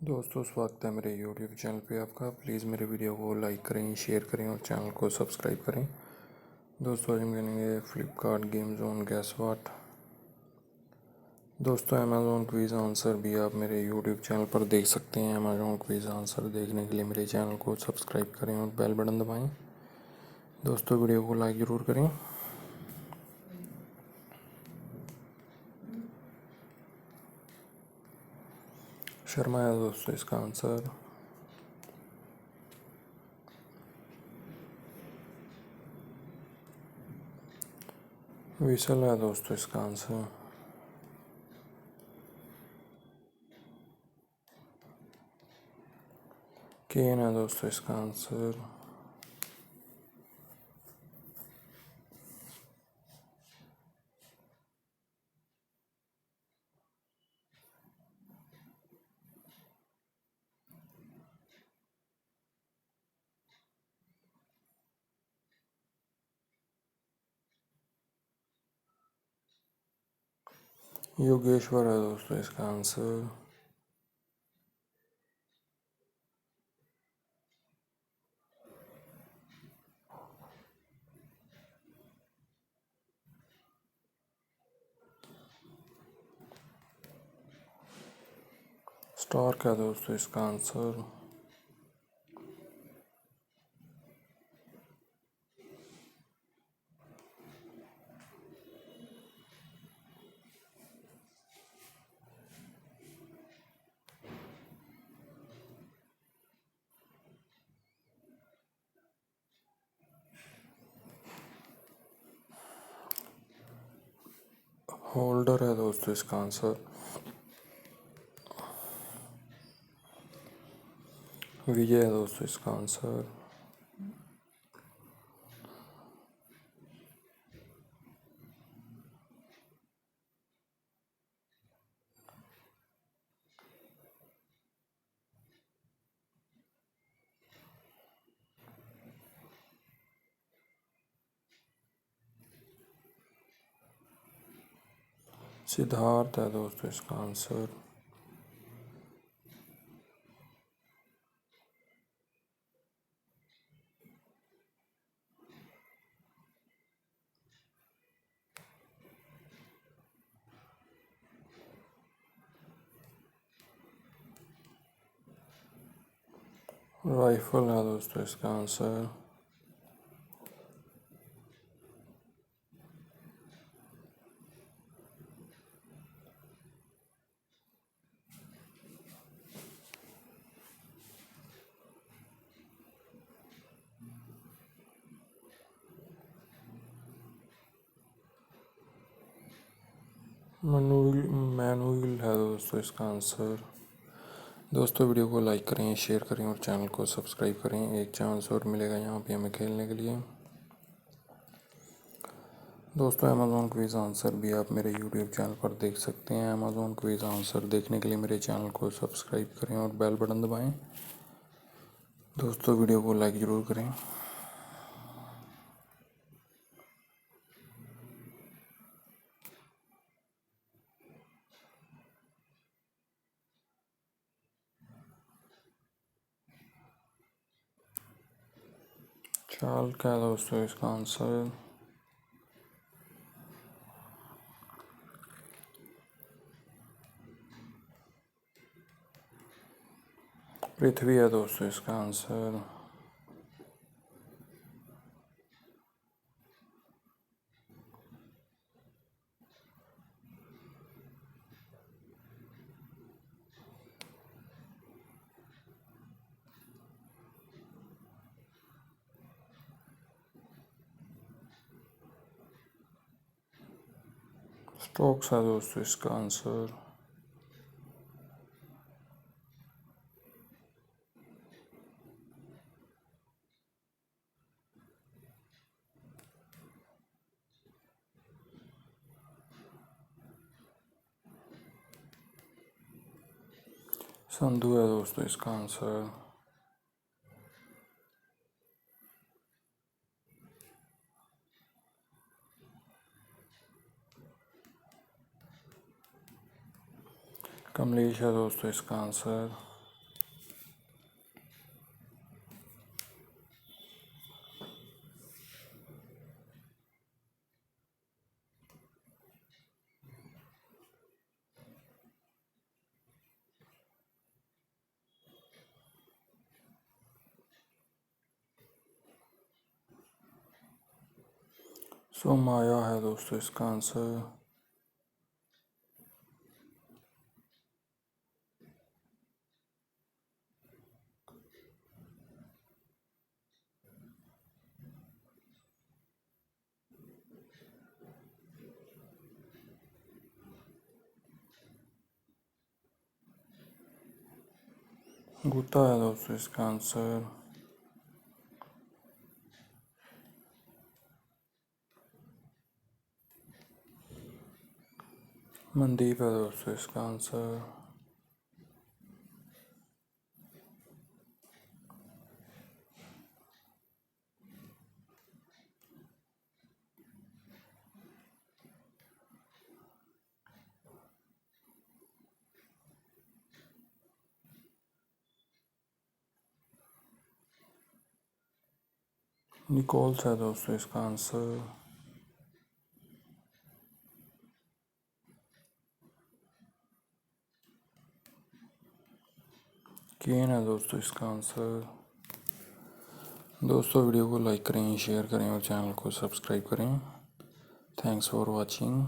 दोस्तों स्वागत है मेरे YouTube चैनल पे आपका। प्लीज़ मेरे वीडियो को लाइक करें, शेयर करें और चैनल को सब्सक्राइब करें। दोस्तों आज हम खेलेंगे Flipkart game zone gas what. दोस्तों अमेज़ॉन क्विज़ आंसर भी आप मेरे YouTube चैनल पर देख सकते हैं। अमेज़ॉन क्विज़ आंसर देखने के लिए मेरे चैनल को सब्सक्राइब करें और बेल बटन दबाएँ। दोस्तों वीडियो को लाइक ज़रूर करें। शर्मा है दोस्तों इसका आंसर। विसल है दोस्तों इसका आंसर। केन है दोस्तों इसका आंसर। योगेश्वर है दोस्तों इसका आंसर। स्टार्क है दोस्तों इसका आंसर। होल्डर है दोस्तों इसका आंसर। विजय है दोस्तों इसका आंसर। सिद्धार्थ है दोस्तों इसका आंसर। राइफल है दोस्तों इसका आंसर। मैनुअल है दोस्तों इसका आंसर। दोस्तों वीडियो को लाइक करें, शेयर करें और चैनल को सब्सक्राइब करें। एक चांस और मिलेगा यहाँ पे हमें खेलने के लिए। दोस्तों अमेज़ॉन क्विज़ आंसर भी आप मेरे YouTube चैनल पर देख सकते हैं। अमेज़ॉन क्विज़ आंसर देखने के लिए मेरे चैनल को सब्सक्राइब करें और बेल बटन दबाएं। दोस्तों वीडियो को लाइक ज़रूर करें। चाल क्या है दोस्तों इसका आंसर। पृथ्वी है दोस्तों इसका आंसर। स्टोक्स है दोस्तों इसका आंसर। संधू है दोस्तों इसका आंसर। कमलेश है दोस्तों इसका आंसर। सो माया है दोस्तों इसका आंसर। गुत्ता है दोस्तों इसका आंसर। मनदीप है दोस्तों इसका आंसर। निकोल्स है दोस्तों इसका आंसर। केन है दोस्तों इसका आंसर। दोस्तों वीडियो को लाइक करें, शेयर करें और चैनल को सब्सक्राइब करें। Thanks for watching.